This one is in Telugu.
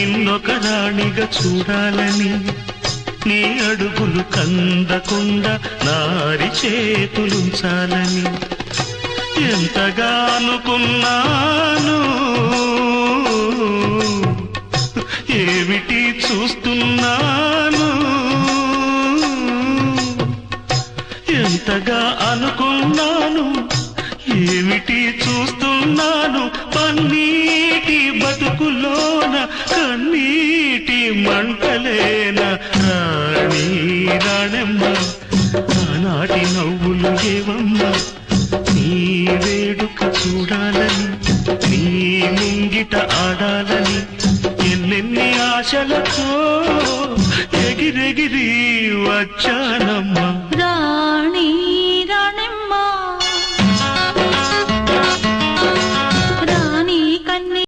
నిన్నొక రాణిగా చూడాలని నీ అడుగులు కందకుండా నారి చేతులుంచాలని ఎంతగా అనుకున్నాను ఏమిటి చూస్తున్నాను ఎంతగా అనుకున్నాను ఏమిటి చూస్తున్నాను పన్నీటి బతుకులోన కన్నీటి మంటలేన రాణి రాణమ్మ ఆనాటి నవ్వులు ఏవమ్మ నీ వేడుక చూడాలని నీ ముంగిట ఆడాలని ఎన్నెన్ని ఆశలతో ఎగిరెగిరి వచ్చానమ్మా.